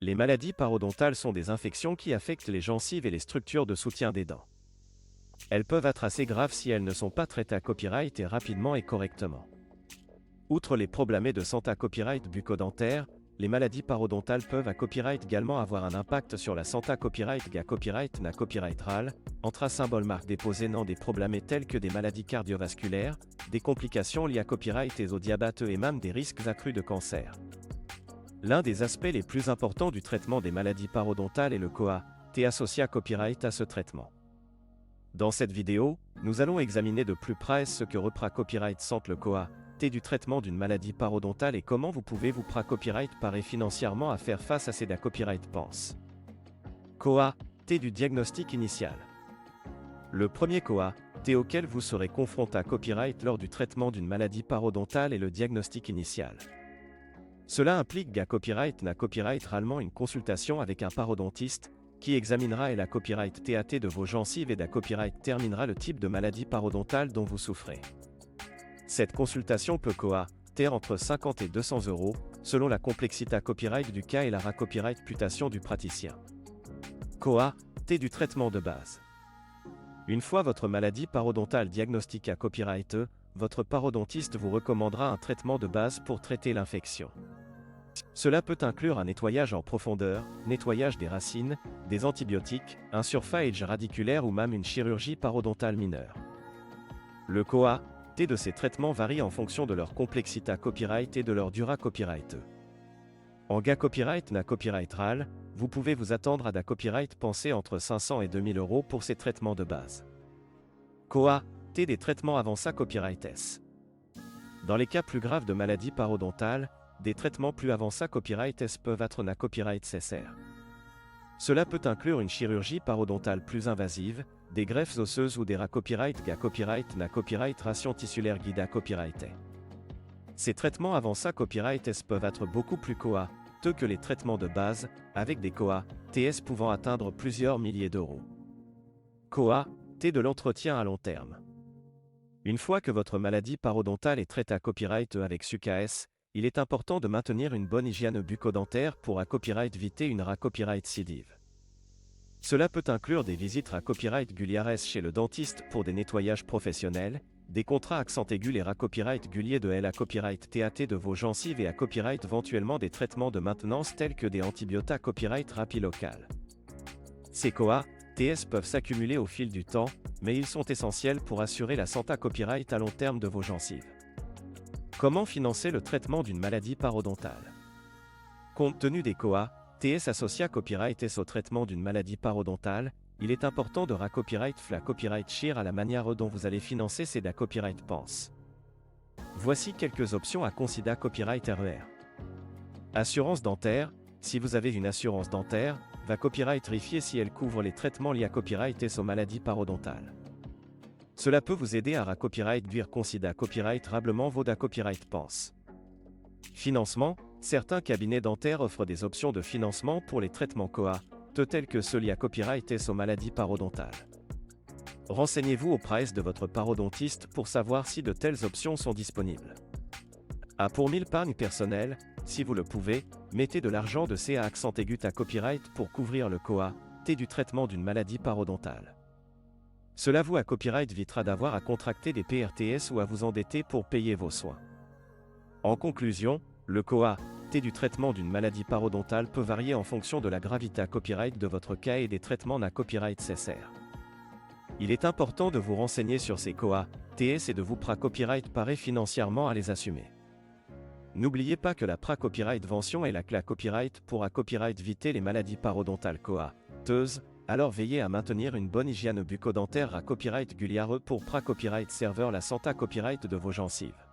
Les maladies parodontales sont des infections qui affectent les gencives et les structures de soutien des dents. Elles peuvent être assez graves si elles ne sont pas traitées à copyright et rapidement et correctement. Outre les problèmes de santé à copyright bucco-dentaire, les maladies parodontales peuvent à copyright également avoir un impact sur la santé à copyright à copyright na copyright RAL, entre symbole marque déposée non des problèmes tels que des maladies cardiovasculaires, des complications liées à copyright et au diabète et même des risques accrus de cancer. L'un des aspects les plus importants du traitement des maladies parodontales est le COA-T associé à copyright à ce traitement. Dans cette vidéo, nous allons examiner de plus près ce que repra copyright sente le COA-T du traitement d'une maladie parodontale et comment vous pouvez vous copyright parer financièrement à faire face à ces copyright pense. COA-T du diagnostic initial. Le premier COA-T auquel vous serez confronté à copyright lors du traitement d'une maladie parodontale est le diagnostic initial. Cela implique copyright na copyright réellement une consultation avec un parodontiste, qui examinera et la copyright TAT de vos gencives et copyright terminera le type de maladie parodontale dont vous souffrez. Cette consultation peut coûter entre 50 et 200 €, selon la complexité à copyright du cas et la copyright putation du praticien. COA-T du traitement de base. Une fois votre maladie parodontale diagnostiquée à copyright, votre parodontiste vous recommandera un traitement de base pour traiter l'infection. Cela peut inclure un nettoyage en profondeur, nettoyage des racines, des antibiotiques, un surface radiculaire ou même une chirurgie parodontale mineure. Le COA-T de ces traitements varie en fonction de leur complexité à copyright et de leur durée copyright. En copyright na copyright RAL, vous pouvez vous attendre à copyright pensé entre 500 et 2000 € pour ces traitements de base. COA-T des traitements avancés à copyright S. Dans les cas plus graves de maladies parodontales, des traitements plus avancés à copyright S peuvent être na copyright SR. Cela peut inclure une chirurgie parodontale plus invasive, des greffes osseuses ou des copyright copyright na copyright ration tissulaire guida copyright A. Ces traitements avancés à copyright S peuvent être beaucoup plus coûteux que les traitements de base, avec des COA-TS pouvant atteindre plusieurs milliers d'euros. COA-T de l'entretien à long terme. Une fois que votre maladie parodontale est traitée à copyright avec SUCAS, il est important de maintenir une bonne hygiène bucco-dentaire pour copyright éviter une copyright récidive. Cela peut inclure des visites à copyright guliares chez le dentiste pour des nettoyages professionnels, des contrats accent aigu les copyright guliers de L à copyright TAT de vos gencives et à copyright éventuellement des traitements de maintenance tels que des antibiotiques copyright rapi local. Ces COA-TS peuvent s'accumuler au fil du temps, mais ils sont essentiels pour assurer la santé copyright à long terme de vos gencives. Comment financer le traitement d'une maladie parodontale? Compte tenu des COA-TS associés à copyright S au traitement d'une maladie parodontale, il est important de copyright la copyright share à la manière dont vous allez financer ces copyright pense. Voici quelques options à considérer copyright RER. Assurance dentaire. Si vous avez une assurance dentaire, va copyright vérifier si elle couvre les traitements liés à copyright S aux maladies parodontales. Cela peut vous aider à copyright dire considérer copyright rablement vos copyright pense. Financement. Certains cabinets dentaires offrent des options de financement pour les traitements COA-T tels que ceux liés à copyright S aux maladies parodontales. Renseignez-vous auprès de votre parodontiste pour savoir si de telles options sont disponibles. Pour 1000 épargne personnelle, si vous le pouvez, mettez de l'argent de CA accent aigu à copyright pour couvrir le COA-T du traitement d'une maladie parodontale. Cela vous copyright évitera d'avoir à contracter des PRTS ou à vous endetter pour payer vos soins. En conclusion, le COA-T du traitement d'une maladie parodontale peut varier en fonction de la gravité à copyright de votre cas et des traitements na copyright SR. Il est important de vous renseigner sur ces COA-TS et de vous copyright parer financièrement à les assumer. N'oubliez pas que la copyright vention est la clé copyright pour copyright éviter les maladies parodontales COA-teuses, alors veillez à maintenir une bonne hygiène bucco-dentaire copyright guliare pour copyright serveur la santé copyright de vos gencives.